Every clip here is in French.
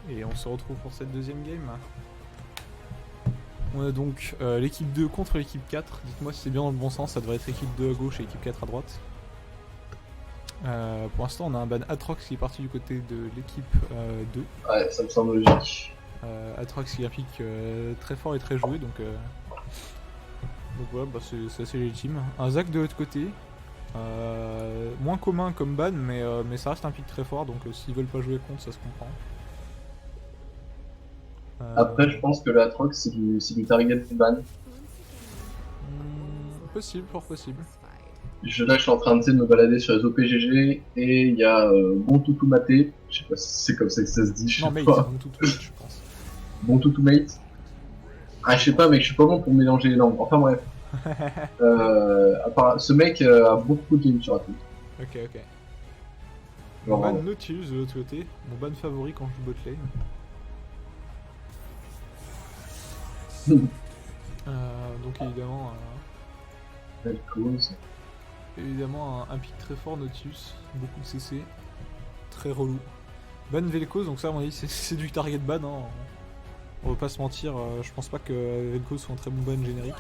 Et on se retrouve pour cette deuxième game. On a donc l'équipe 2 contre l'équipe 4. Dites-moi si c'est bien dans le bon sens, ça devrait être équipe 2 à gauche et équipe 4 à droite. Pour l'instant, on a un ban Atrox qui est parti du côté de l'équipe 2. Ouais, ça me semble logique. Atrox qui est un pick très fort et très joué, donc voilà, bah c'est assez légitime. Un Zac de l'autre côté, moins commun comme ban, mais ça reste un pick très fort, donc s'ils veulent pas jouer contre, ça se comprend. Après, je pense que l'Atrox, c'est du target ban. Possible, fort possible. Là, je suis en train de me balader sur les OPGG et il y a Bon Toutou Maté. Je sais pas si c'est comme ça que ça se dit, je sais Non, mate, pas. bon tout, je pense. Bon Toutou Mate. Ah, je sais pas, mec, je suis pas bon pour mélanger les langues. Enfin bref. Ce mec a beaucoup de games sur la tête. Ok, ok. Mon Genre, ban Nautilus de l'autre côté, mon ban favori quand je joue bot lane. Donc belle cause. évidemment un pick très fort Nautilus, beaucoup de CC, très relou. Ban Vel'Koz, donc ça à mon avis c'est du target ban, hein. On va pas se mentir, je pense pas que Vel'Koz soit un très bon ban générique.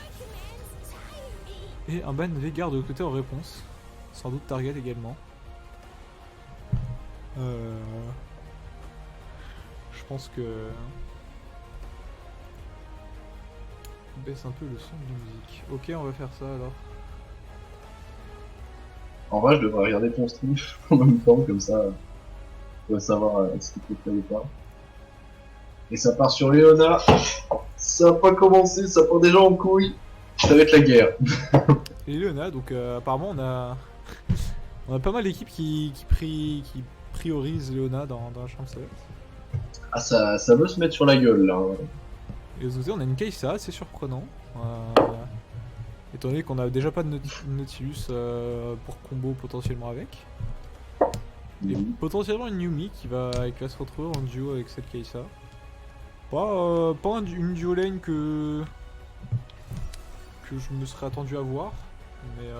Et un ban Veigar de l'autre côté en réponse, sans doute target également. Je pense que... baisse un peu le son de musique. Ok, on va faire ça alors. En vrai, je devrais regarder ton stream en même temps, comme ça, on va savoir ce qu'il faut faire ou pas. Et ça part sur Léona. Ça a pas commencé, ça part déjà en couille. Ça va être la guerre. Et Léona, donc apparemment on a... on a pas mal d'équipes qui priorisent Léona dans la chambre select. Ah, ça veut se mettre sur la gueule, là. Et aux côtés, on a une Kai'Sa, assez surprenant. Étant donné qu'on a déjà pas de Nautilus pour combo potentiellement avec. Et potentiellement une Yumi qui va se retrouver en duo avec cette Kai'Sa. Pas une duo lane que je me serais attendu à voir. Mais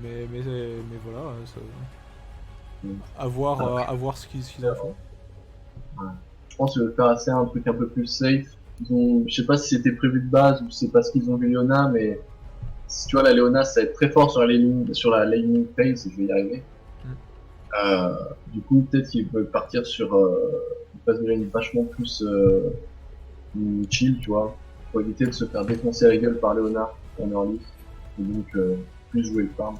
mais voilà, ça... à voir ce qu'ils en font. Ouais. Je pense qu'ils veulent faire assez un truc un peu plus safe. Je sais pas si c'était prévu de base ou c'est parce qu'ils ont vu Leona, mais si tu vois la Leona, ça va être très fort sur la laning phase, je vais y arriver. Du coup, peut-être qu'ils veulent partir sur une phase de lane vachement plus chill, tu vois, pour éviter de se faire défoncer la gueule par Leona en early, et donc plus jouer le farm.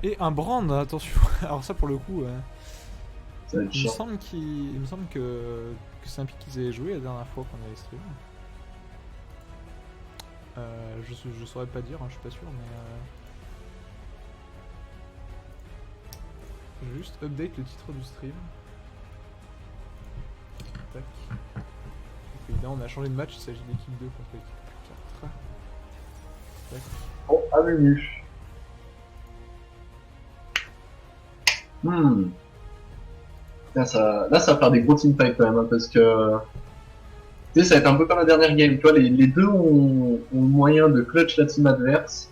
Et un brand, attention. Alors ça pour le coup, Ça va être il me chiant. semble que c'est un pick qu'ils avaient joué la dernière fois qu'on avait stream. Je saurais pas dire, hein, je suis pas sûr, mais je vais juste update le titre du stream. Tac. Donc, évidemment, on a changé de match, il s'agit de l'équipe 2 contre l'équipe 4. Tac. Bon, à menu. Là, ça va faire des gros teamfights quand même, hein, parce que tu sais, ça va être un peu comme la dernière game. Tu vois, les deux ont le moyen de clutch la team adverse.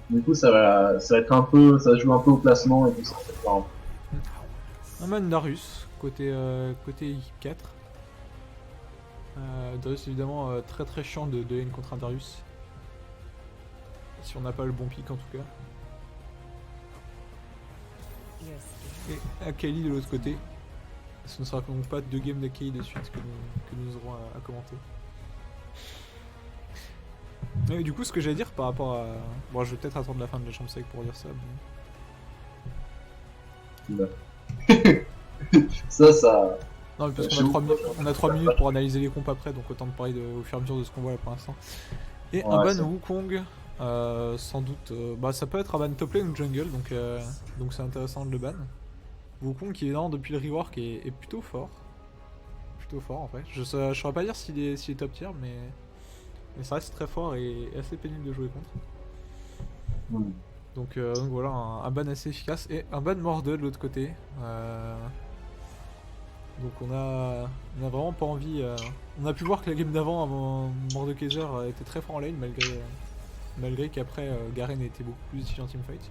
Du coup, ça va être un peu, ça joue un peu au placement et tout ça. Un man Darius, côté équipe 4. Darius évidemment très très chiant de lane contre un Darius. Si on n'a pas le bon pick en tout cas. Et Akali de l'autre côté. Ce ne sera donc pas 2 games d'Akali de suite que nous aurons à commenter. Et du coup, ce que j'allais dire par rapport à... Bon, je vais peut-être attendre la fin de la chambre sec pour dire ça. Mais... ça... Non, mais parce qu'on a 3 minutes pour analyser les comptes après, donc autant de parler au fur et à mesure de ce qu'on voit là pour l'instant. Et ouais, un ban Wukong, sans doute... bah, ça peut être un ban top lane ou jungle, donc c'est intéressant de le ban. Wukong qui est là depuis le rework est plutôt fort. Plutôt fort en fait. Je saurais pas dire s'il est top tier, mais ça reste très fort et assez pénible de jouer contre. Donc voilà, un ban assez efficace. Et un ban Mordeux de l'autre côté. Donc on a vraiment pas envie... on a pu voir que la game d'avant, Mordekaiser était très fort en lane Malgré qu'après Garen était beaucoup plus efficient en teamfight.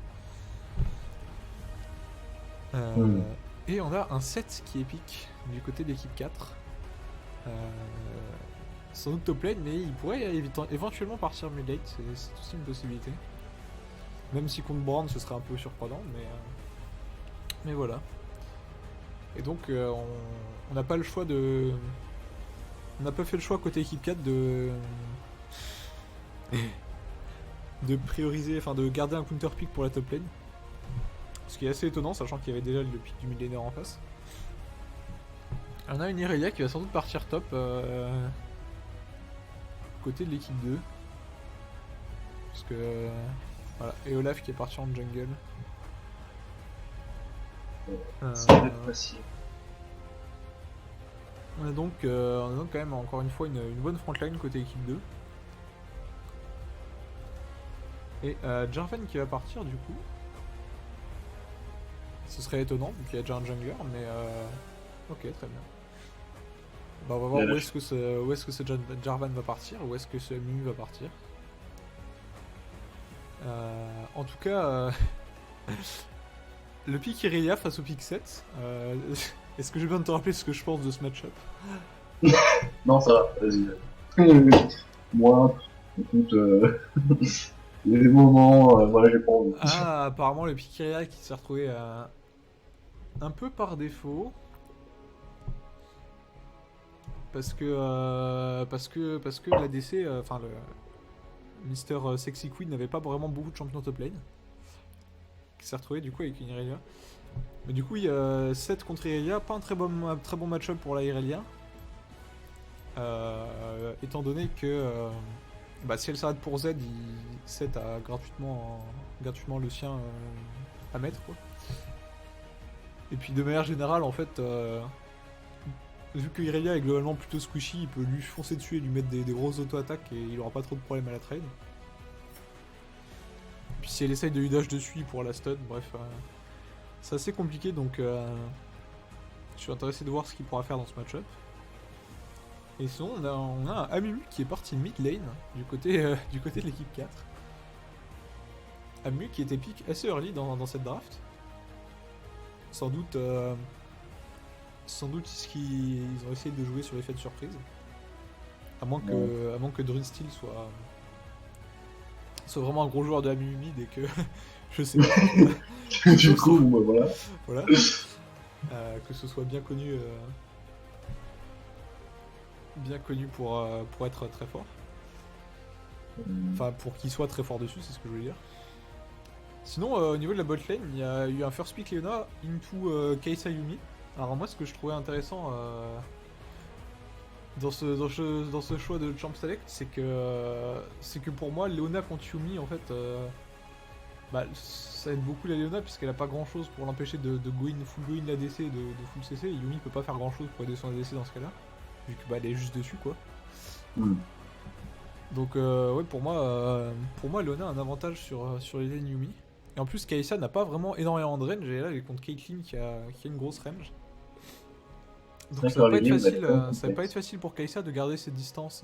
Et on a un set qui est épique du côté de l'équipe 4. Sans doute top lane, mais il pourrait éventuellement partir mid lane, c'est aussi une possibilité. Même si contre Brand ce serait un peu surprenant, mais voilà. Et donc on n'a pas le choix de... On n'a pas fait le choix côté équipe 4 de prioriser, enfin de garder un counter pick pour la top lane. Ce qui est assez étonnant, sachant qu'il y avait déjà le pick du mid laner en face. On a une Irelia qui va sans doute partir top côté de l'équipe 2. Parce que... voilà, et Olaf qui est parti en jungle. Ça va être facile. On a donc quand même encore une fois une bonne frontline côté équipe 2. Et Jarvan qui va partir du coup. Ce serait étonnant vu qu'il y a déjà un jungler, mais ok, très bien. Bah, on va voir où est-ce que ce Jarvan va partir, où est-ce que ce Mu va partir. En tout cas, le pick Irelia face au pick 7, est-ce que j'ai besoin de te rappeler ce que je pense de ce match-up? Non, ça va, vas-y. Moi, écoute, il y a des moments, voilà, j'ai pas envie. Ah, apparemment le pick Irelia qui s'est retrouvé un peu par défaut. Parce que l'ADC, enfin le Mister Sexy Queen n'avait pas vraiment beaucoup de champions top lane. Qui s'est retrouvé du coup avec une Irelia. Mais du coup il y a 7 contre Irelia, pas un très bon match-up pour la Irelia. Étant donné que si elle s'arrête pour Z, 7 a gratuitement le sien à mettre quoi. Et puis de manière générale en fait vu que Irelia est globalement plutôt squishy, il peut lui foncer dessus et lui mettre des grosses auto-attaques et il aura pas trop de problèmes à la trade. Puis si elle essaye de lui dash dessus, il pourra la stun, bref. C'est assez compliqué donc je suis intéressé de voir ce qu'il pourra faire dans ce match-up. Et sinon on a un Amumu qui est parti mid lane du côté de l'équipe 4. Amumu qui était pick assez early dans cette draft. Sans doute ils ont essayé de jouer sur l'effet de surprise. À moins que Dreamsteel soit vraiment un gros joueur de Amumu mid et que je sais pas. Du coup, voilà. Voilà. Que ce soit bien connu pour être très fort. Enfin, pour qu'il soit très fort dessus, c'est ce que je voulais dire. Sinon, au niveau de la botlane, il y a eu un first pick Leona into Kai'Sa Yuumi. Alors moi, ce que je trouvais intéressant dans ce choix de Champ Select, c'est que pour moi, Leona contre Yuumi, en fait, ça aide beaucoup la Leona puisqu'elle a pas grand chose pour l'empêcher de full go in l'ADC et de full CC. Et Yuumi peut pas faire grand chose pour aider son ADC dans ce cas-là, vu que elle est juste dessus quoi. Donc ouais, pour moi Leona a un avantage sur les lanes Yuumi. Et en plus Kai'Sa n'a pas vraiment énormément de range, et là elle est contre Caitlyn qui a une grosse range. Donc ça va pas être facile pour Kai'Sa de garder ses distances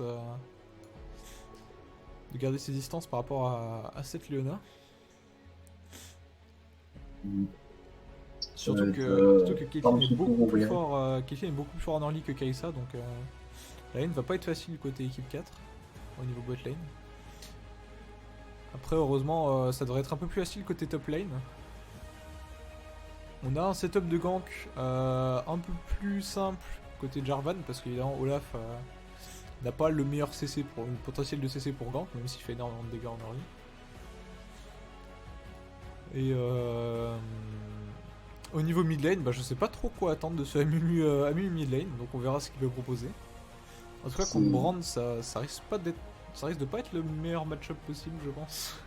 par rapport à cette Leona. Surtout que Caitlyn est beaucoup plus fort en early que Kai'Sa, donc la lane va pas être facile côté équipe 4 au niveau bot lane. Après heureusement ça devrait être un peu plus facile côté top lane. On a un setup de gank un peu plus simple côté Jarvan parce qu'évidemment Olaf n'a pas le meilleur CC le potentiel de CC pour gank, même s'il fait énormément de dégâts en early. Et au niveau mid lane, je sais pas trop quoi attendre de ce Amumu mid lane, donc on verra ce qu'il peut proposer. En tout cas contre Brand ça risque de pas être le meilleur match-up possible, je pense.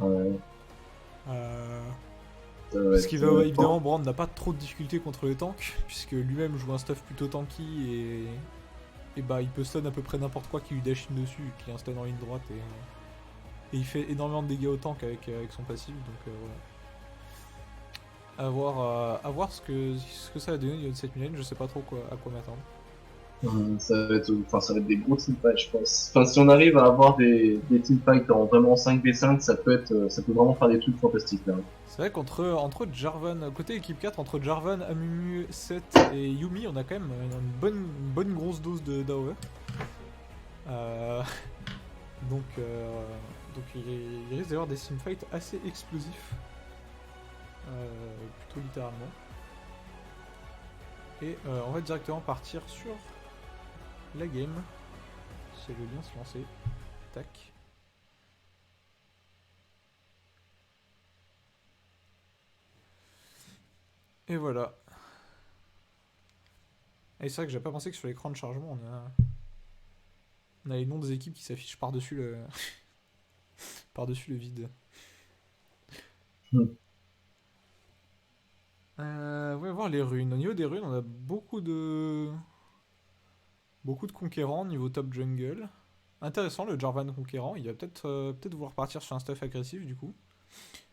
Ouais. Parce qu'évidemment Brand n'a pas trop de difficultés contre les tanks, puisque lui-même joue un stuff plutôt tanky et il peut stun à peu près n'importe quoi qui lui dash in dessus, qui est un stun en ligne droite et il fait énormément de dégâts au tank avec son passif, donc voilà. À voir ce que ça va donner au niveau de cette lane, je sais pas trop à quoi m'attendre. Ça va être des gros teamfights, je pense. Enfin, si on arrive à avoir des teamfights en vraiment 5v5, ça peut vraiment faire des trucs fantastiques, là. C'est vrai qu'entre Jarvan, côté équipe 4, entre Jarvan, Amumu, Seth et Yumi, on a quand même une bonne grosse dose de d'AOE. Euh, donc, euh, donc il risque d'avoir des teamfights assez explosifs. Plutôt littéralement. Et on va directement partir sur la game. C'est le lien se lancer. Tac. Et voilà. Et c'est vrai que j'ai pas pensé que sur l'écran de chargement on a les noms des équipes qui s'affichent par-dessus le par-dessus le vide. Hmm. On va voir les runes. Au niveau des runes, on a beaucoup de conquérants niveau top jungle. Intéressant le Jarvan conquérant, il va peut-être vouloir partir sur un stuff agressif du coup.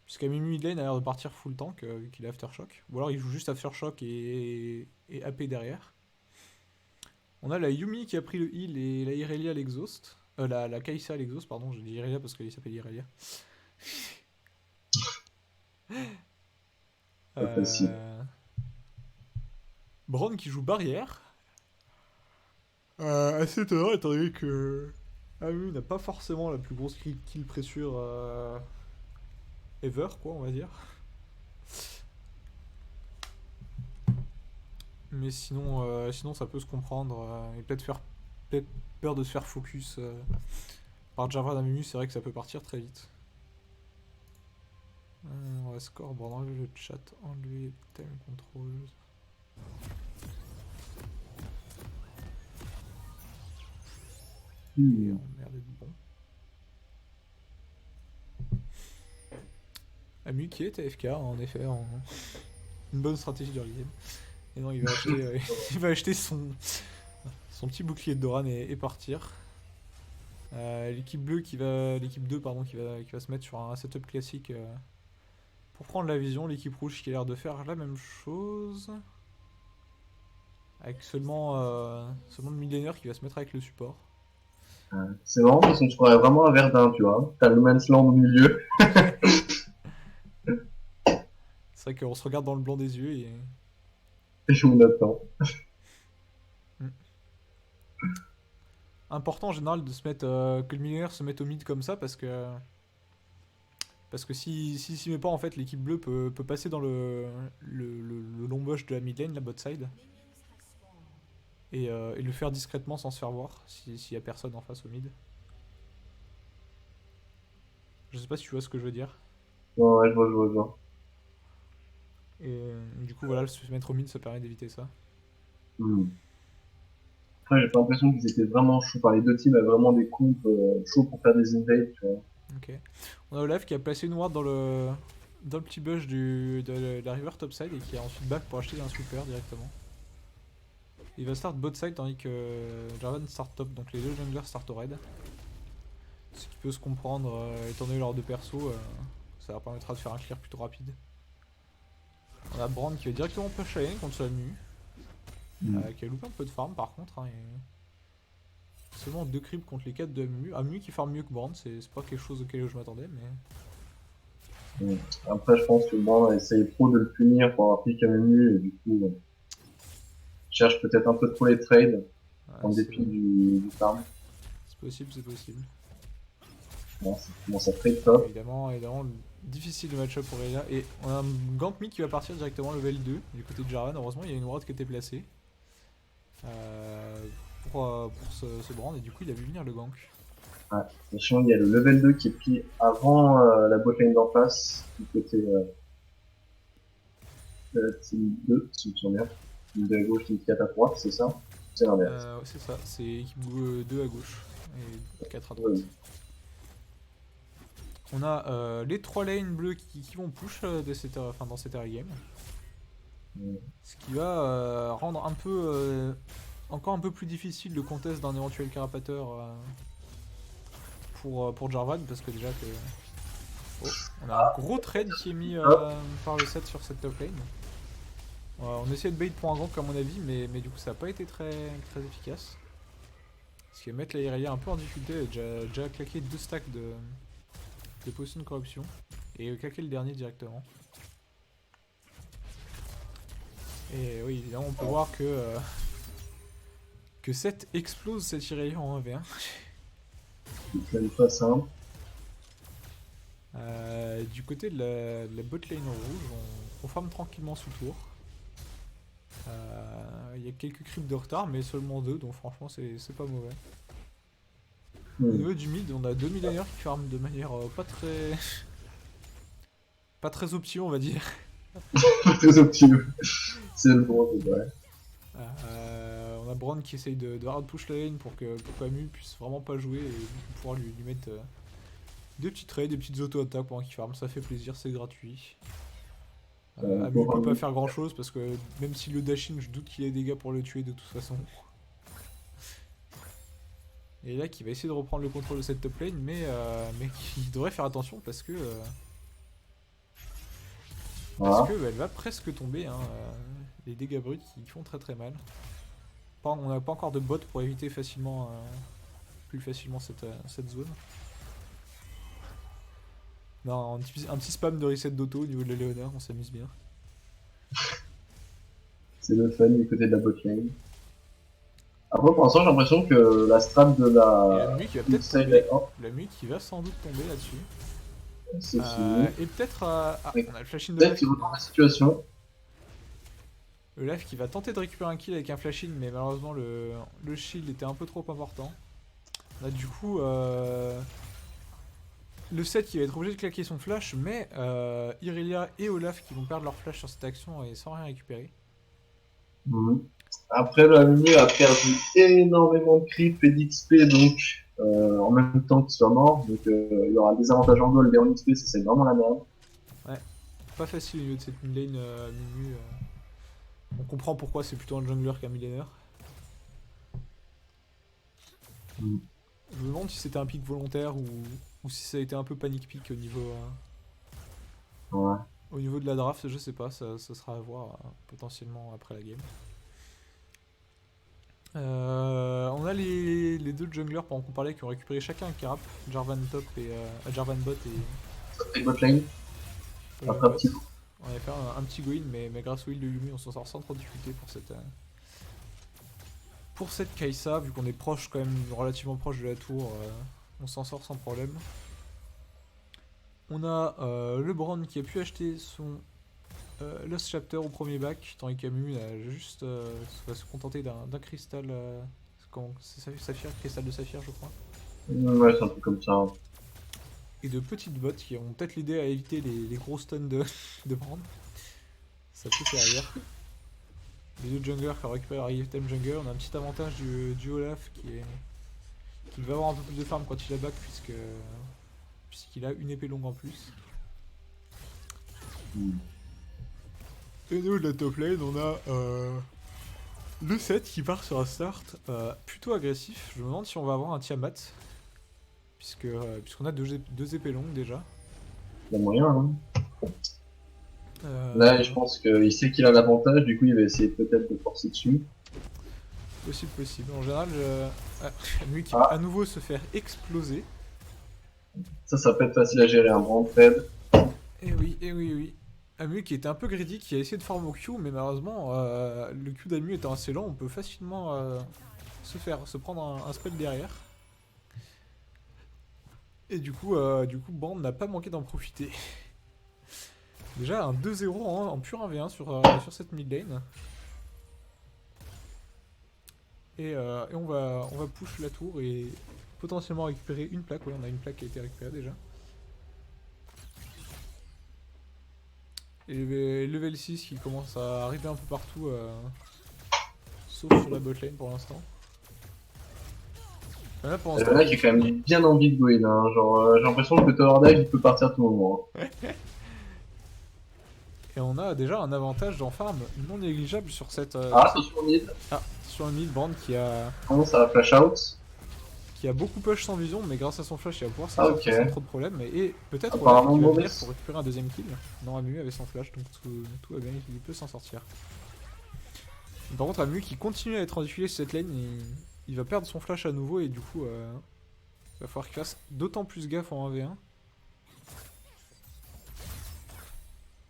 Puisqu'à Mimi Midlane a l'air de partir full tank vu qu'il a Aftershock. Ou alors il joue juste Aftershock et AP derrière. On a la Yumi qui a pris le heal et la Irelia l'exhaust. La Kai'Sa l'exhaust, pardon, j'ai dit Irelia parce qu'elle s'appelle Irelia. Pas facile. Braun qui joue barrière. Assez étonnant étant donné que Amu n'a pas forcément la plus grosse kill pressure ever, quoi, on va dire. Mais sinon ça peut se comprendre. Et peut-être peur de se faire focus par Jarvan Amumu, c'est vrai que ça peut partir très vite. On va score, bon, enlever le chat, enlever time control. Et on a l'air d'être bon. Amu qui est AFK en effet, une bonne stratégie de game. Et non, il va acheter, il va acheter son petit bouclier de Doran et partir. L'équipe 2 pardon, qui va se mettre sur un setup classique pour prendre la vision. L'équipe rouge qui a l'air de faire la même chose. Avec seulement le millénaire qui va se mettre avec le support. C'est marrant parce qu'on se croirait vraiment à Verdun, tu vois. T'as le man's land au milieu. C'est vrai qu'on se regarde dans le blanc des yeux et Et on attend. important en général de se mettre que le millénaire se mette au mid comme ça parce que s'il s'y met pas en fait l'équipe bleue peut passer dans le long bush de la mid lane, la bot side et le faire discrètement sans se faire voir s'il y a personne en face au mid. Je sais pas si tu vois ce que je veux dire. Ouais, je vois. Et du coup voilà, se mettre au mid ça permet d'éviter ça. Après, j'ai pas l'impression qu'ils étaient vraiment chauds. Enfin, les deux teams avaient vraiment des comptes chauds pour faire des invades, tu vois. Ok. On a Olaf qui a placé une ward dans le petit bush de la river topside et qui a ensuite back pour acheter un sweeper directement. Il va start bot side tandis que Jarvan start top, donc les deux junglers start au raid. Ce qui peut se comprendre étant donné leurs deux persos, ça leur permettra de faire un clear plutôt rapide. On a Brand qui va directement push la lane contre sa Amu, qui a loupé un peu de farm par contre. Hein, et seulement 2 creeps contre les 4 de Amu. Amu qui farm mieux que Brand, c'est pas quelque chose auquel je m'attendais, mais. Après, je pense que Brand a essayé trop de le punir pour avoir piqué Menu et du coup, cherche peut-être un peu trop les trades en dépit du farm. C'est possible, c'est possible. Bon, ça commence à trade top. Évidemment, difficile de match-up pour Relia. Et on a un gank mid qui va partir directement level 2 du côté de Jarvan. Heureusement, il y a une ward qui était placée pour ce brand. Et du coup, il a vu venir le gank. Ouais, sachant il y a le level 2 qui est pris avant la botlane d'en face, du côté team 2, si je me souviens bien. Team 2 à gauche, team 4 à droite, c'est ça? C'est l'inverse. C'est ça, c'est équipe 2 à gauche et 4 à droite. Ouais. On a les 3 lanes bleus qui vont push dans cette early game. Ce qui va rendre encore un peu plus difficile le contest d'un éventuel carapateur pour Jarvan, parce que déjà que. Oh, on a un gros trade qui est mis par le set sur cette top lane. On essayait de bait pour un gank à mon avis, mais du coup ça n'a pas été très efficace. Ce qui va mettre la Irelia un peu en difficulté, elle a déjà claqué 2 stacks de potions de corruption. Et claqué le dernier directement. Et oui, évidemment on peut voir que 7 explose cette Irelia en 1v1. C'est même pas simple. Du côté de la bot lane rouge, on farm tranquillement sous tour. Il y a quelques creeps de retard, mais seulement 2, donc franchement c'est pas mauvais. Au niveau du mid, on a 2 millénaires qui farment de manière pas très opti, on va dire. Très optimiste. C'est le bon, ouais. On a Brand qui essaye de hard push la lane pour que Amu puisse vraiment pas jouer et pouvoir lui mettre des petits trades, des petites auto-attaques pendant qu'il farm, ça fait plaisir, c'est gratuit. Amu peut pas faire grand chose parce que même s'il le dash in, je doute qu'il ait des dégâts pour le tuer de toute façon. Et là qui va essayer de reprendre le contrôle de cette top lane, mais qui devrait faire attention parce que elle va presque tomber, hein, les dégâts bruts qui font très mal. On n'a pas encore de bot pour éviter plus facilement cette zone. Non, un petit spam de reset d'auto au niveau de la Léona, on s'amuse bien. C'est le fun du côté de la botlane. Après, pour l'instant, j'ai l'impression que la strat de la... La nuit qui va peut-être tomber. La nuit qui va sans doute tomber là-dessus. Et peut-être... on a le flash in de peut-être qu'il reprend la situation. Olaf qui va tenter de récupérer un kill avec un flash in, mais malheureusement le shield était un peu trop important. On a du coup le set qui va être obligé de claquer son flash, mais Irelia et Olaf qui vont perdre leur flash sur cette action et sans rien récupérer. Après, la Mimi a perdu énormément de creep et d'XP, donc en même temps qu'il soit mort, donc il y aura des avantages en gold et en XP, ça c'est vraiment la merde. Ouais, pas facile au niveau de cette mid lane Mimi. On comprend pourquoi c'est plutôt un jungler qu'un millénaire. Je me demande si c'était un pick volontaire ou si ça a été un peu panic pick au niveau, au niveau de la draft, je sais pas, ça sera à voir potentiellement après la game. On a les deux junglers pendant qu'on parlait qui ont récupéré chacun un carap, Jarvan top et Jarvan bot et bot lane. Après un petit coup. On avait fait un petit go in, mais grâce au heal de Yumi, on s'en sort sans trop de difficulté pour cette Kai'Sa, vu qu'on est proche quand même, relativement proche de la tour, on s'en sort sans problème. On a le Brand qui a pu acheter son Lost Chapter au premier bac, tandis qu'Amu va se contenter d'un cristal, c'est saphir, cristal de saphir je crois. Ouais, c'est un peu comme ça. Et de petites bottes qui vont peut-être l'aider à éviter les gros stuns de Brand. Ça peut faire rire. Les deux junglers qui ont récupéré leur item jungle, on a un petit avantage du Olaf qui va avoir un peu plus de farm quand il a back puisqu'il a une épée longue en plus. Et nous de la top lane, on a le set qui part sur un start plutôt agressif. Je me demande si on va avoir un Tiamat. Puisqu'on a deux épées longues déjà. Il y a moyen, hein. Là, je pense qu'il sait qu'il a l'avantage, du coup il va essayer peut-être de forcer dessus. Possible. En général, lui qui va à nouveau se faire exploser. Ça peut être facile à gérer, un grand trade. Et oui. Amu qui était un peu greedy, qui a essayé de farm au Q, mais malheureusement, le Q d'Amu étant assez lent, on peut facilement se prendre un spell derrière. Et du coup Band n'a pas manqué d'en profiter. Déjà un 2-0 en pur 1v1 sur cette mid lane. Et on va push la tour et potentiellement récupérer une plaque. Ouais, on a une plaque qui a été récupérée déjà. Et level 6 qui commence à arriver un peu partout, sauf sur la bot lane pour l'instant. Là, j'ai quand même bien envie de go in, hein. Genre, j'ai l'impression que le tower dive il peut partir à tout moment. Et on a déjà un avantage en farm non négligeable sur cette. Attention au mid. Sur un mid Brand qui a. Commence à flash out. Qui a beaucoup push sans vision, mais grâce à son flash il va pouvoir s'en sortir sans trop de problèmes. Et peut-être qu'il va venir pour récupérer un deuxième kill. Non, Amu avait son flash donc tout va bien, il peut s'en sortir. Par contre, Amu qui continue à être en difficulté sur cette lane, il va perdre son flash à nouveau et du coup, il va falloir qu'il fasse d'autant plus gaffe en 1v1.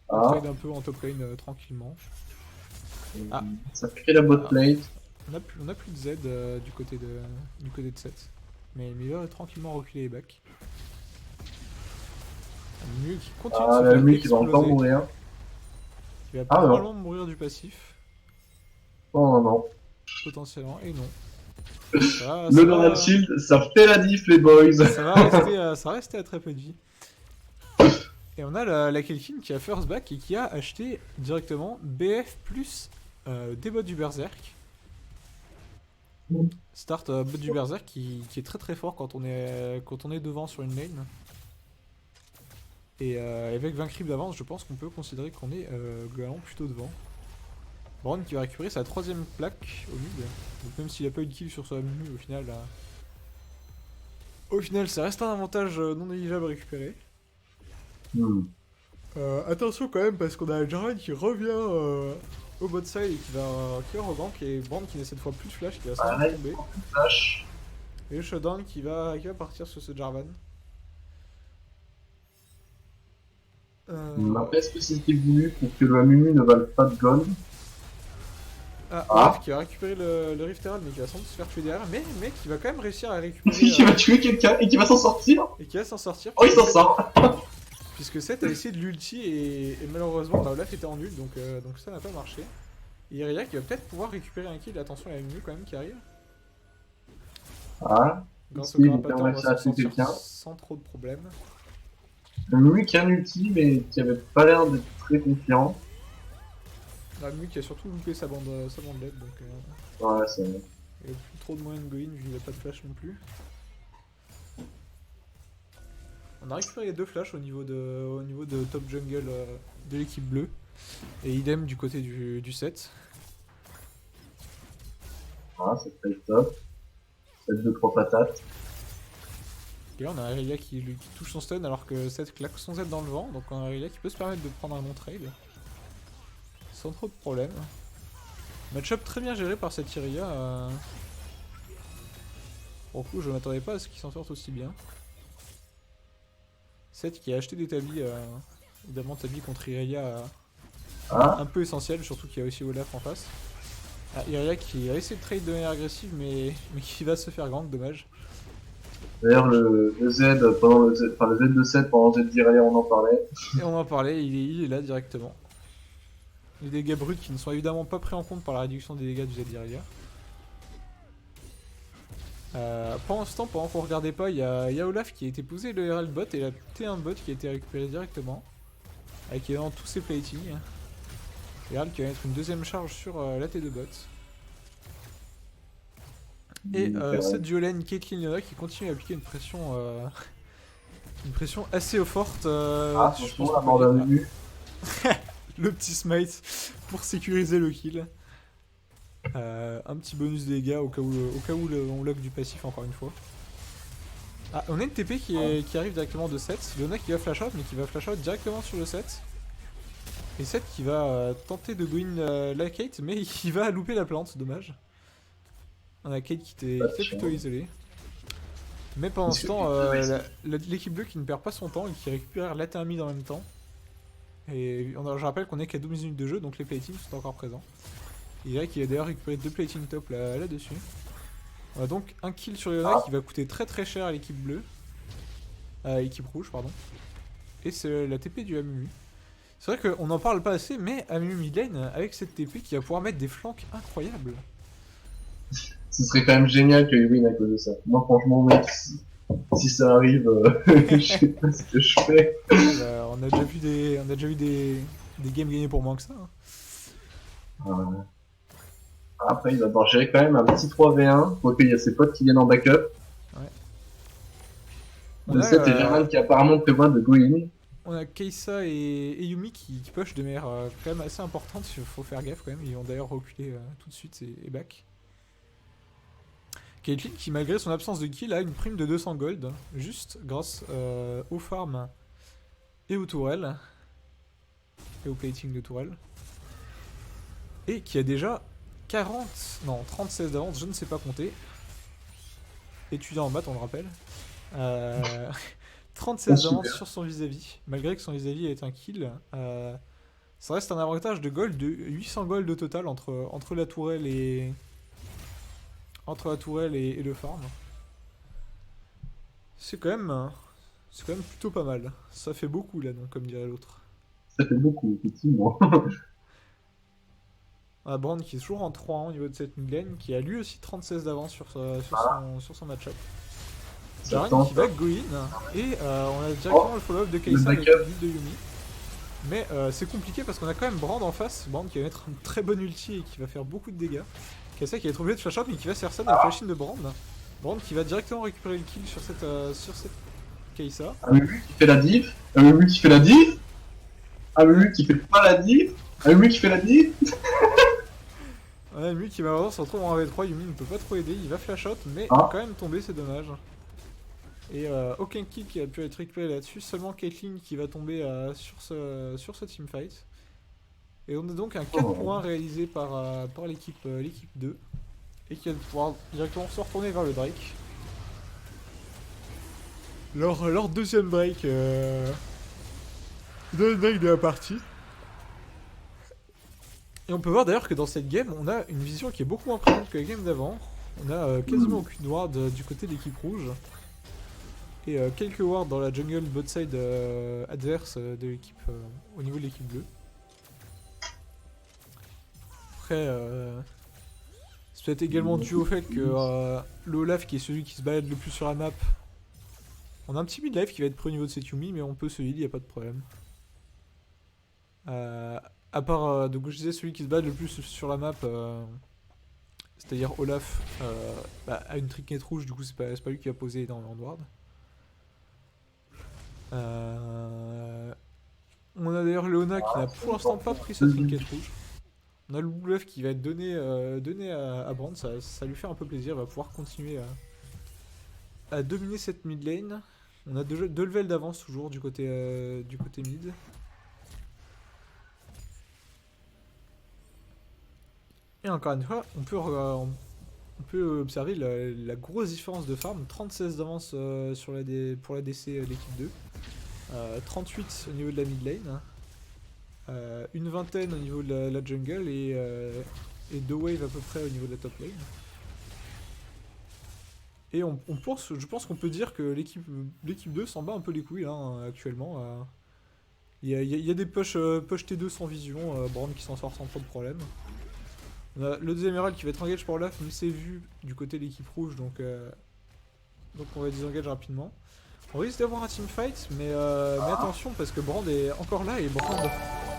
On trade un peu en top lane tranquillement. Ah. Ça fait la bot plate. On a plus de Z du côté de 7. Mais il va tranquillement reculer les backs. Amu qui continue de se La faire Mu qui va encore exploser. mourir. Il va probablement mourir du passif. Oh non. Potentiellement, et non. Le Granat Shield, ça fait la diff, les boys. Ça va rester à très peu de vie. Et on a la Kelkin qui a first back et qui a acheté directement BF plus des bots du Berserk. Start bot du Berserk qui est très très fort quand on est devant sur une lane. Et avec 20 creeps d'avance, je pense qu'on peut considérer qu'on est globalement plutôt devant. Brown qui va récupérer sa 3ème plaque au mid. Donc même s'il a pas eu de kill sur sa menu, au final ça reste un avantage non négligeable à récupérer. Attention quand même parce qu'on a Jarvan qui revient au bot side et qui va regank, et Brand qui n'a cette fois plus de flash, qui va sans doute tomber. Et le shutdown qui va partir sur ce Jarvan. Après, est-ce que c'était voulu pour que le Amumu ne vale pas de gold? Olaf qui va récupérer le Rift Herald mais qui va sans doute se faire tuer derrière, mais qui va quand même réussir à récupérer... qui va tuer quelqu'un et qui va s'en sortir. Oh, il s'en sort. Puisque Seth a essayé de l'ulti et malheureusement Olaf était en nul, donc ça n'a pas marché. Et Irelia qui va peut-être pouvoir récupérer un kill, attention il y a Amumu quand même qui arrive. Grâce au Carapator, on va s'en sortir sans trop de problèmes. Amumu qui a un ulti mais qui avait pas l'air d'être très confiant. Amumu qui a surtout loupé sa bande LED, donc ouais, c'est vrai. Il n'y a plus trop de moyens de go in vu qu'il n'y a pas de flash non plus. On a récupéré les 2 flashs au niveau de top jungle de l'équipe bleue. Et idem du côté du set. C'est très top. 7-2-3 patates. Et là on a Irelia qui touche son stun alors que Seth claque son Z dans le vent. Donc on a Irelia qui peut se permettre de prendre un bon trade. Sans trop de problème. Match-up très bien géré par cette Irelia. Pour le coup je ne m'attendais pas à ce qu'il s'en sorte aussi bien. Seth qui a acheté des tabis, évidemment tabis contre Irelia un peu essentiel, surtout qu'il y a aussi Olaf en face. Irelia qui a essayé de trade de manière agressive mais qui va se faire gank, dommage. D'ailleurs le Z pendant le Z, enfin le Z de 7 pendant le Z d'Irelia on en parlait. Et on en parlait, il est là directement. Les dégâts bruts qui ne sont évidemment pas pris en compte par la réduction des dégâts du Z d'Irelia. Pendant ce temps, pendant qu'on regardait pas, il y a Olaf qui a été posé le Herald bot et la T1 bot qui a été récupérée directement. Avec évidemment tous ses platings. Herald qui va mettre une 2ème charge sur la T2 bot. Et cette duolane Caitlyn Leona qui continue à appliquer une pression assez forte. Je pense la mort d'Amumu. Le petit smite pour sécuriser le kill. Un petit bonus de dégâts au cas où on lock du passif encore une fois. On a une TP qui arrive directement de 7. Leona qui va flash out mais qui va flash out directement sur le 7. Et 7 qui va tenter de go in la Kate mais qui va louper la plante, dommage. On a Kate qui était plutôt isolée. Mais pendant ce temps, l'équipe bleue qui ne perd pas son temps et qui récupère la T1 mid en même temps. Et je rappelle qu'on est qu'à 12 minutes de jeu donc les platings sont encore présents. Et là qui va d'ailleurs récupérer 2 platings top là-dessus. On a donc un kill sur Leona qui va coûter très très cher à l'équipe bleue. Équipe rouge pardon. Et c'est la TP du Amumu. C'est vrai qu'on n'en parle pas assez mais Amumu mid lane avec cette TP qui va pouvoir mettre des flanks incroyables. Ce serait quand même génial qu'il win à cause de ça. Moi franchement mec, si ça arrive, je sais pas ce que je fais. On a déjà vu des games gagnés pour moins que ça. Après il va devoir gérer quand même un petit 3v1, pour qu'il y a ses potes qui viennent en backup. Le 7 et German qui apparemment prévoit de go in. On a Keisa et Yumi qui push de manière quand même assez importante, il faut faire gaffe quand même, ils vont d'ailleurs reculer tout de suite et back. Caitlyn qui malgré son absence de kill a une prime de 200 gold, juste grâce aux farms et aux tourelles, et au plating de tourelles. Et qui a déjà 40, non 36 d'avance, je ne sais pas compter. Étudiant en maths, on le rappelle. Euh, 36 d'avance sur son vis-à-vis, malgré que son vis-à-vis est un kill. Ça reste un avantage de gold, de 800 gold au total entre la tourelle et et le farm. C'est quand même plutôt pas mal. Ça fait beaucoup là, donc comme dirait l'autre. Ça fait beaucoup, effectivement. On a Brand qui est toujours en 3-1 au niveau de cette mid lane, qui a lui aussi 36 d'avance sur son match-up. Jaren qui va go in, et on a directement le follow-up de Kai'Sa avec le build de Yuumi. Mais c'est compliqué parce qu'on a quand même Brand en face, Brand qui va mettre une très bonne ulti et qui va faire beaucoup de dégâts. Kai'Sa qui va être obligé de flash out mais qui va se faire ça dans la flash-in de Brand. Brand qui va directement récupérer le kill sur cette Kai'Sa. Un Mumu qui fait la diff, un Mumu qui fait la diff, un Mumu qui fait pas la diff, un Mumu qui fait la diff. On a Mumu qui malheureusement se retrouve en AV3, Yuumi ne peut pas trop aider, il va flash out mais il va quand même tomber, c'est dommage. Et aucun kill qui a pu être récupéré là-dessus, seulement Caitlyn qui va tomber sur ce teamfight. Et on a donc un 4 pour 1 réalisé par l'équipe 2. Et qui va pouvoir directement se retourner vers le Drake. Leur deuxième break de la partie. Et on peut voir d'ailleurs que dans cette game, on a une vision qui est beaucoup moins présente que la game d'avant. On a quasiment aucune ward du côté de l'équipe rouge. Et quelques wards dans la jungle bot side adverse de l'équipe au niveau de l'équipe bleue. Après, c'est peut-être également dû au fait que le Olaf, qui est celui qui se balade le plus sur la map, on a un petit mid-life qui va être pris au niveau de cette Yuumi, mais on peut se heal, y a pas de problème. À part, donc je disais, celui qui se balade le plus sur la map, c'est-à-dire Olaf, a une trinket rouge, du coup c'est pas lui qui va poser énormément de ward. On a d'ailleurs Leona qui n'a pour l'instant pas pris sa trinket rouge. On a le bluff qui va être donné à Brand, ça lui fait un peu plaisir, il va pouvoir continuer à dominer cette mid lane. On a deux levels d'avance toujours du côté mid. Et encore une fois, on peut observer la grosse différence de farm, 36 d'avance pour la DC de l'équipe 2. 38 au niveau de la mid lane, une vingtaine au niveau de la jungle et 2 waves à peu près au niveau de la top lane. Et je pense qu'on peut dire que l'équipe 2 s'en bat un peu les couilles hein, actuellement. Il y a des push T2 sans vision, Brand qui s'en sort sans trop de problème. On a le deuxième Herald qui va être engage pour Olaf, mais c'est vu du côté de l'équipe rouge, donc on va disengage rapidement. On risque d'avoir un teamfight, mais attention parce que Brand est encore là et Brand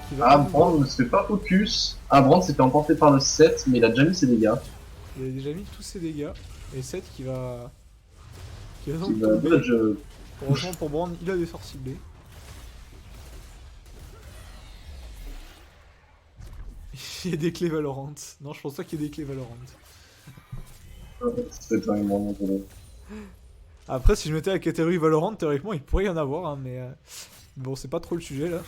qui va... Brand ne se fait pas focus. Brand s'est fait emporter par le 7, mais il a déjà mis ses dégâts. Il a déjà mis tous ses dégâts. Et 7 qui va donc tomber. Heureusement pour Brand, il a des sorts ciblés. Il y a des clés Valorant. Non, je pense pas qu'il y ait des clés Valorant. C'est vraiment drôle. Après, si je mettais la catégorie Valorant, théoriquement, il pourrait y en avoir, hein, mais bon, c'est pas trop le sujet là.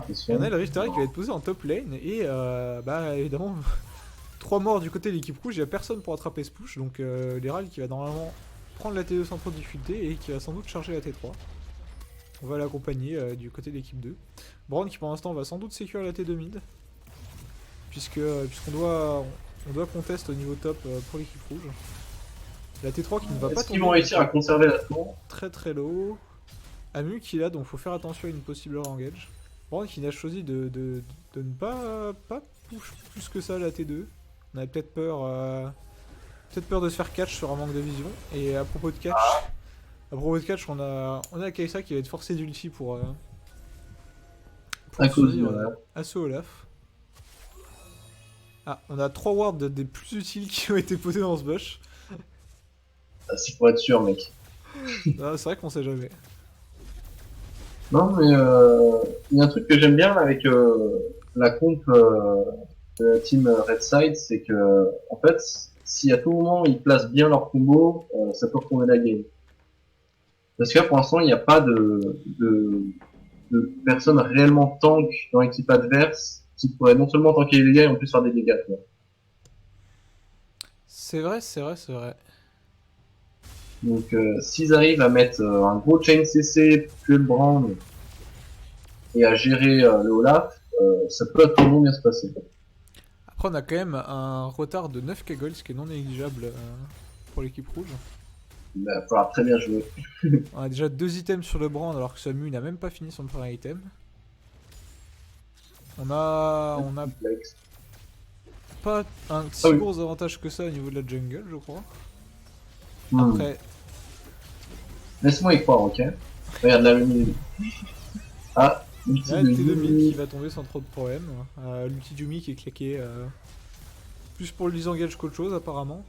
C'est sûr. Il y en a le Richter qui va être posé en top lane, et évidemment, 3 morts du côté de l'équipe rouge, il n'y a personne pour attraper ce push, donc l'Herald qui va normalement prendre la T2 sans trop de difficulté, et qui va sans doute charger la T3. On va l'accompagner du côté de l'équipe 2. Brand qui pour l'instant va sans doute sécure la T2 mid, puisqu'on doit contest au niveau top pour l'équipe rouge. La T3 qui ne va pas tomber. Est-ce qu'ils vont réussir à conserver la tour? Très très low. Amu qui est là, donc faut faire attention à une possible engage. Brand qui a choisi de ne pas push plus que ça la T2. On avait peut-être peur de se faire catch sur un manque de vision. Et à propos de catch, on a Kai'Sa qui va être forcé d'ulti pour survivre à ce Olaf. On a 3 wards des plus utiles qui ont été posés dans ce bush. C'est pour être sûr, mec. C'est vrai qu'on sait jamais. Non, mais il y a un truc que j'aime bien avec la comp de la team Red Side, c'est que, en fait, si à tout moment ils placent bien leur combo, ça peut retourner la game. Parce que là, pour l'instant, il n'y a pas de personnes réellement tank dans l'équipe adverse qui pourrait non seulement tanker les dégâts, et en plus faire des dégâts. Tu vois. C'est vrai, c'est vrai, c'est vrai. Donc s'ils arrivent à mettre un gros chain CC pour tuer le Brand et à gérer le Olaf, ça peut vraiment bien se passer. Après, on a quand même un retard de 9 Kegol, ce qui est non négligeable pour l'équipe rouge. Il va falloir très bien jouer. On a déjà 2 items sur le Brand alors que Samu n'a même pas fini son premier item. On a pas un si gros avantage que ça au niveau de la jungle, je crois. Après, laisse-moi y croire, ok. Regarde la lumière. Ah, l'ulti là, de T2 mid Yumi. qui va tomber sans trop de problème. L'ulti de Yumi qui est claqué plus pour le disengage qu'autre chose apparemment.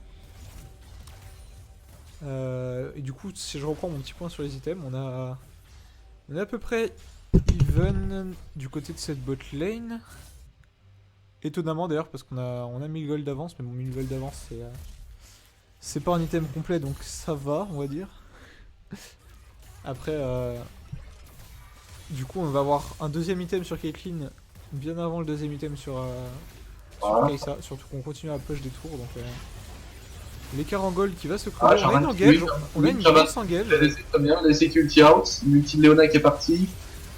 Et du coup, si je reprends mon petit point sur les items, on est à peu près even du côté de cette bot lane. Étonnamment d'ailleurs parce on a 1000 gold d'avance, mais bon 1000 gold d'avance c'est pas un item complet donc ça va on va dire. Après du coup on va avoir un deuxième item sur Caitlyn bien avant le deuxième item sur Kai'Sa, surtout qu'on continue à push des tours donc l'écart en gold qui va se creuser. On a une engage, on a une grosse engage. C'est très bien, on a laissé ulti out, l'ulti de Leona qui est parti,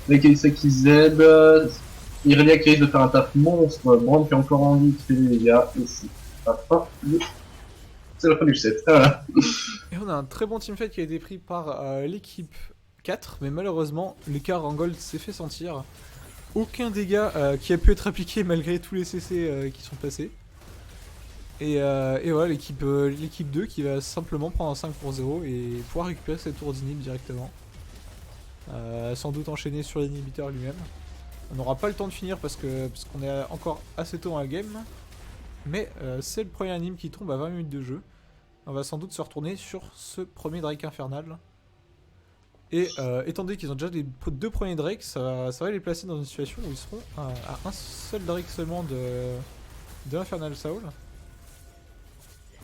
avec Kai'Sa qui Z, Irelia qui risque de faire un taf monstre, Brand qui a encore envie de faire des dégâts, et c'est la fin c'est la fin du set, voilà. Et on a un très bon teamfight qui a été pris par l'équipe 4, mais malheureusement l'écart en gold s'est fait sentir. Aucun dégât qui a pu être appliqué malgré tous les CC qui sont passés. Et voilà l'équipe 2 qui va simplement prendre un 5 pour 0 et pouvoir récupérer cette tour d'inhib directement. Sans doute enchaîner sur l'inhibiteur lui-même. On n'aura pas le temps de finir parce qu'on est encore assez tôt dans la game. Mais c'est le premier anime qui tombe à 20 minutes de jeu. On va sans doute se retourner sur ce premier Drake infernal. Et étant donné qu'ils ont déjà les 2 premiers Drakes, ça va les placer dans une situation où ils seront à un seul Drake seulement de Infernal Soul.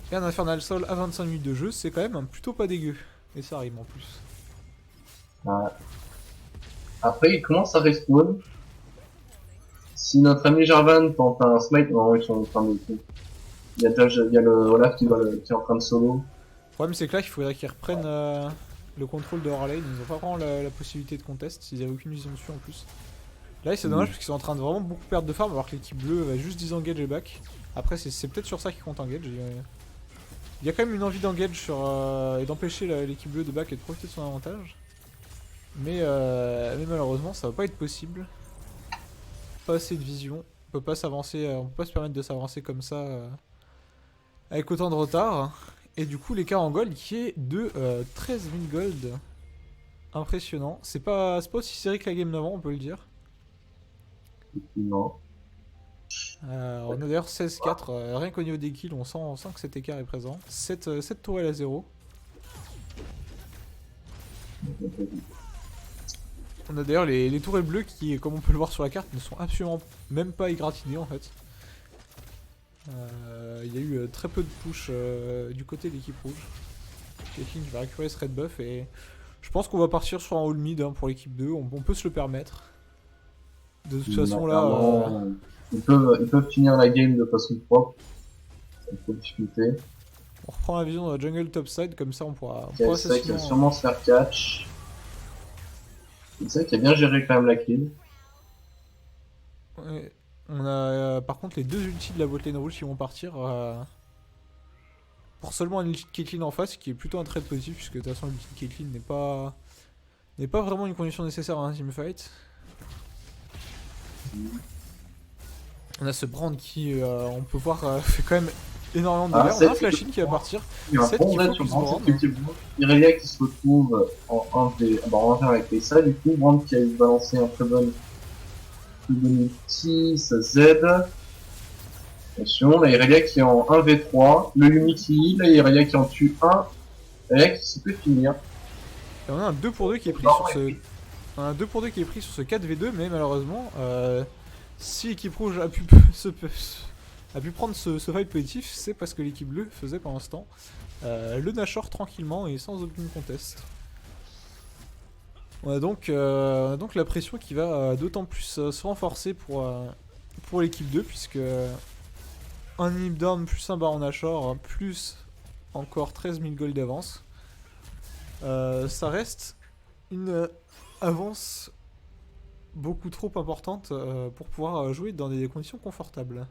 Et un Infernal Soul à 25 minutes de jeu, c'est quand même plutôt pas dégueu. Et ça rime en plus. Ouais. Après, il commence à respawn. Si notre ami Jarvan tente un smite, non, ils sont en train de... Il y a le Olaf qui est en train de solo. Le problème c'est que là, il faudrait qu'ils reprennent le contrôle de Horlane. Ils n'ont pas vraiment la possibilité de contest, ils n'avaient aucune vision dessus en plus. Là, c'est dommage parce qu'ils sont en train de vraiment beaucoup perdre de farm alors que l'équipe bleue va juste disengage et back. Après, c'est peut-être sur ça qu'ils comptent engage. Il y a quand même une envie d'engage et d'empêcher l'équipe bleue de back et de profiter de son avantage. Mais malheureusement, ça va pas être possible. Pas assez de vision. On peut pas s'avancer, on peut pas se permettre de s'avancer comme ça avec autant de retard. Et du coup, l'écart en gold qui est de 13 000 gold. Impressionnant. C'est pas aussi serré que la game d'avant, on peut le dire. Non. On a d'ailleurs 16-4, rien qu'au niveau des kills, on sent que cet écart est présent. 7 tourelles à 0. On a d'ailleurs les tourelles bleues qui, comme on peut le voir sur la carte, ne sont absolument même pas égratignées en fait. Il y a eu très peu de push du côté de l'équipe rouge. Caitlyn qui va récupérer ce red buff et je pense qu'on va partir sur un all mid pour l'équipe 2, on peut se le permettre. De toute façon là... Ils peuvent finir la game de façon propre. Sans trop de difficulté. On reprend la vision de la jungle topside, comme ça on pourra C'est vrai qu'il va sûrement se faire catch. C'est vrai qu'il a bien géré quand même la kill. Ouais. On a par contre les 2 ultis de la botlane rouge qui vont partir pour seulement une ulti de Caitlyn en face, qui est plutôt un trait positif puisque de toute façon l'ulti de Caitlyn n'est pas vraiment une condition nécessaire à un teamfight. On a ce Brand qui, on peut voir, fait quand même énormément de dégâts. On a un Flashin qui va partir. Il y a un bon raid sur Brand. Irelia qui se retrouve en 1v avec Kai'Sa. Du coup, Brand qui a balancé un très bon ulti, ça Z. Attention, la Irelia qui est en 1v3. Le Yumi qui heal, la Irelia qui en tue un. Irelia qui se peut finir. Et on a un 2 pour 2 qui est pris sur ce... On a un 2 pour 2 qui est pris sur ce 4v2, mais malheureusement, si l'équipe rouge a pu prendre ce fight positif, c'est parce que l'équipe bleue faisait pendant ce temps le Nashor tranquillement et sans aucune contest. On a donc la pression qui va d'autant plus se renforcer pour pour l'équipe 2, puisque un inhib down plus un baron nashor, plus encore 13 000 gold d'avance. Ça reste une avance beaucoup trop importante pour pouvoir jouer dans des conditions confortables.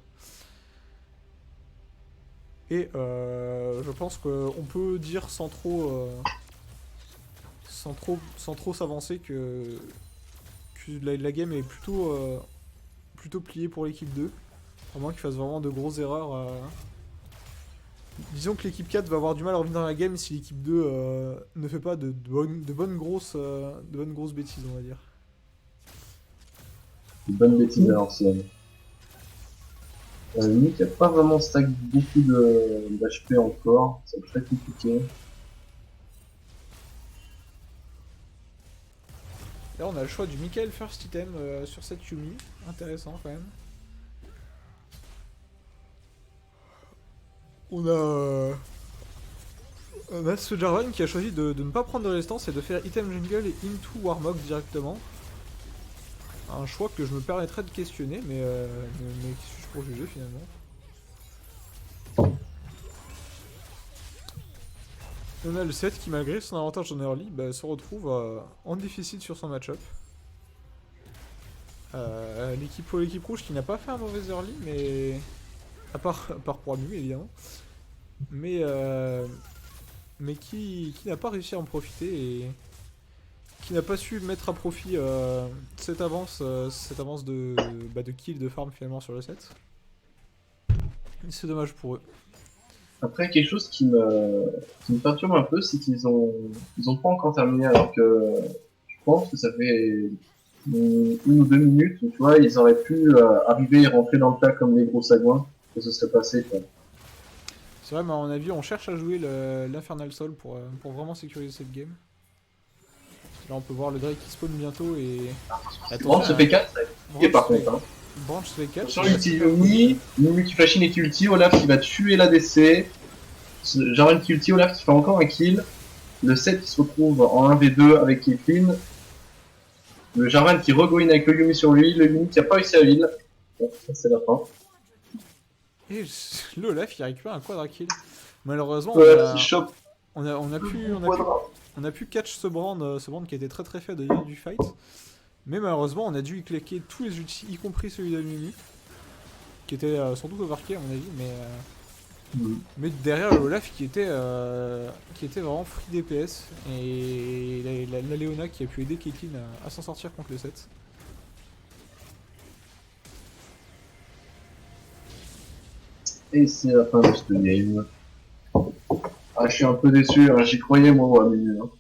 Et je pense qu'on peut dire sans trop s'avancer que la game est plutôt pliée pour l'équipe 2. À moins qu'ils fassent vraiment de grosses erreurs. Disons que l'équipe 4 va avoir du mal à revenir dans la game si l'équipe 2 ne fait pas de bonnes grosses bêtises, on va dire. Une bonne bêtise à l'ancienne. Nick a pas vraiment stack beaucoup d'HP encore, c'est très compliqué. Là, on a le choix du Michael First Item sur cette Yumi. Intéressant quand même. On a ce Jarvan qui a choisi de ne pas prendre de résistance et de faire Item Jungle et Into Warmog directement. Un choix que je me permettrais de questionner, mais qui suis-je pour juger finalement. On a le 7 qui, malgré son avantage en early, se retrouve en déficit sur son match-up. Pour l'équipe rouge qui n'a pas fait un mauvais early, mais. À part pour Amu évidemment. Mais qui n'a pas réussi à en profiter et qui n'a pas su mettre à profit cette avance de kill de farm finalement sur le set. C'est dommage pour eux. Après, quelque chose qui me perturbe un peu, c'est qu'ils ont pas encore terminé, alors que je pense que ça fait une ou 2 minutes, tu vois, ils auraient pu arriver et rentrer dans le tas comme des gros sagouins, que ce serait passé, quoi. C'est vrai, mais à mon avis, on cherche à jouer l'Infernal Soul pour vraiment sécuriser cette game. Là, on peut voir le Drake qui spawn bientôt et. Branch se fait 4, ça est par contre. Hein. Branch se fait 4. Attention, ulti Yumi qui flash in et qui ulti, Olaf qui va tuer l'ADC. Jarvan qui ulti, Olaf qui fait encore un kill. Le 7 qui se retrouve en 1v2 avec Caitlyn. Le Jarvan qui regoine avec le Yumi sur lui. Le Yumi qui a pas réussi à heal. Bon, ça c'est la fin. Et le Olaf il récupère un quadra kill. Malheureusement, on a pu catch ce brand qui était très très faible du fight. Mais malheureusement, on a dû y claquer tous les ultis, y compris celui d'Amimi, qui était sans doute overkill à mon avis, mais derrière le Olaf qui était vraiment free DPS et la Leona qui a pu aider Caitlyn à s'en sortir contre le 7. Et c'est la fin de ce game. Ah, je suis un peu déçu, hein. J'y croyais moi à Mimi. Hein.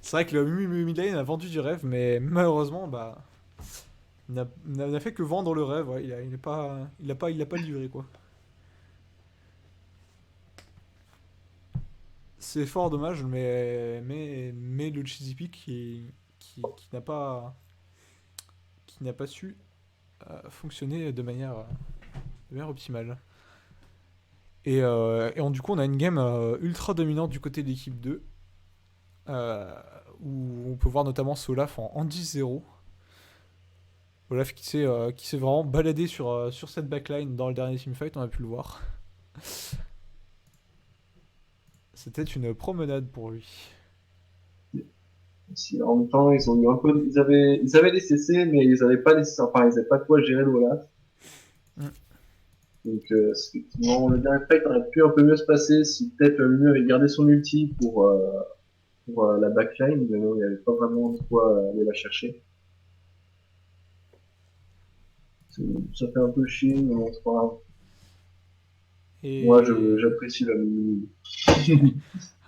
C'est vrai que le mid lane a vendu du rêve, mais malheureusement, il n'a fait que vendre le rêve. Ouais. Il l'a pas livré quoi. C'est fort dommage, mais le cheesy pick qui n'a pas su fonctionner de manière optimale. Et du coup, on a une game ultra dominante du côté de l'équipe 2. Où on peut voir notamment ce Olaf en 10-0. Olaf qui s'est vraiment baladé sur cette backline dans le dernier teamfight, on a pu le voir. C'était une promenade pour lui. Si, en même temps, ils ont eu un peu, ils avaient des CC, mais ils avaient pas de quoi gérer l'Olaf. Donc, effectivement, le dernier fight aurait pu un peu mieux se passer si peut-être le mieux avait gardé son ulti pour la backline, mais non, il n'y avait pas vraiment de quoi aller la chercher. Ça fait un peu chier, mais bon, c'est pas grave. Et... Moi, j'apprécie la mini.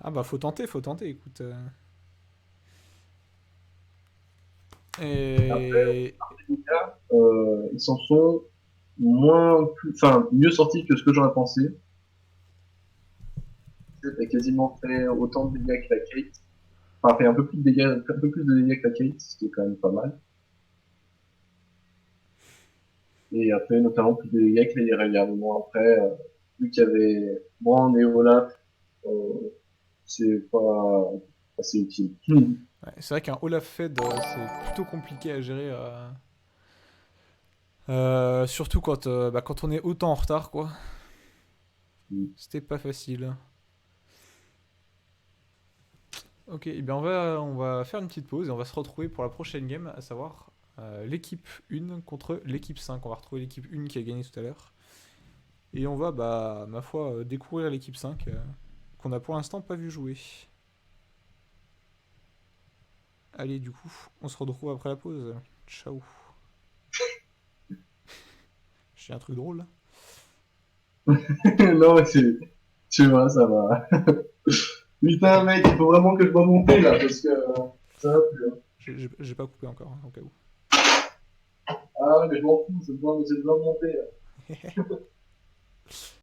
Ah bah faut tenter, écoute. Et... Après, ils s'en sont mieux sortis que ce que j'aurais pensé. T'as quasiment fait autant de dégâts que la Kate. Enfin, fait un peu plus de dégâts que la Kate, ce qui est quand même pas mal. Et après, notamment plus de dégâts que les Irelia. Bon, après, vu qu'il y avait Brand et Olaf, c'est pas assez utile. Ouais, c'est vrai qu'un Olaf Fed, c'est plutôt compliqué à gérer. Surtout quand on est autant en retard, quoi. Mm. C'était pas facile. Ok, eh bien on va faire une petite pause et on va se retrouver pour la prochaine game, à savoir l'équipe 1 contre l'équipe 5. On va retrouver l'équipe 1 qui a gagné tout à l'heure. Et on va, bah, ma foi, découvrir l'équipe 5 qu'on a pour l'instant pas vu jouer. Allez, du coup, on se retrouve après la pause. Ciao. J'ai un truc drôle là. Non, mais tu vois, ça va. Putain, mec, il faut vraiment que je dois monter là, parce que ça va plus. Hein. J'ai pas coupé encore, hein, au cas où. Ah, mais je m'en fous, j'ai besoin de monter là.